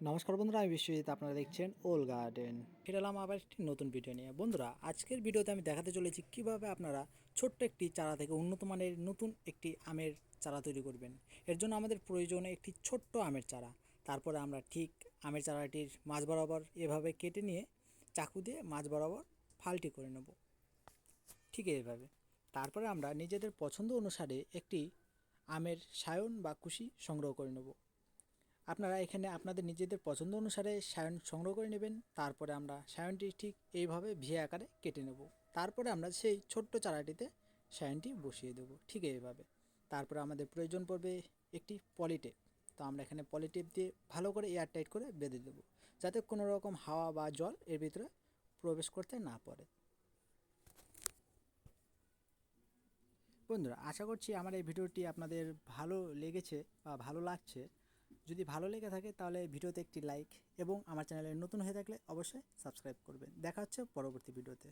নমস্কার বন্ধুরা, আমি বিশ্বজিৎ। আপনারা দেখছেন ওল গার্ডেন। ফিরে এলাম আবার একটি নতুন ভিডিও নিয়ে। বন্ধুরা, আজকের ভিডিওতে আমি দেখাতে চলেছি কিভাবে আপনারা ছোট্ট একটি চারা থেকে উন্নত মানের নতুন একটি আমের চারা তৈরি করবেন। এর জন্য আমাদের প্রয়োজন একটি ছোট্ট আমের চারা। তারপরে আমরা ঠিক আমের চারাটির মাঝ বরাবর এভাবে কেটে নিয়ে চাকু দিয়ে মাঝ বরাবর ফালটি করে নেব, ঠিক এইভাবে। তারপরে আমরা নিজেদের পছন্দ অনুসারে একটি আমের সায়ন বা কুশি সংগ্রহ করে নেব। আপনারা এখানে আপনাদের নিজেদের পছন্দ অনুসারে সায়ন সংগ্রহ করে নেবেন। তারপরে আমরা সায়নটি ঠিক এইভাবে ভি আকারে কেটে নেব। তারপরে আমরা সেই ছোট্ট চারাটিতে সায়নটি বসিয়ে দেব, ঠিক এইভাবে। তারপরে আমাদের প্রয়োজন পড়বে একটি পলিটেপ। তো আমরা এখানে পলিটেপ দিয়ে ভালো করে এয়ারটাইট করে বেঁধে দেবো, যাতে কোনো রকম হাওয়া বা জল এর ভিতরে প্রবেশ করতে না পারে। বন্ধুরা, আশা করছি আমার এই ভিডিওটি আপনাদের ভালো লেগেছে বা ভালো লাগছে। যদি ভালো লেগে থাকে তাহলে ভিডিওতে একটি লাইক এবং আমার চ্যানেলে নতুন হয়ে থাকলে অবশ্যই সাবস্ক্রাইব করবেন। দেখা হচ্ছে পরবর্তী ভিডিওতে।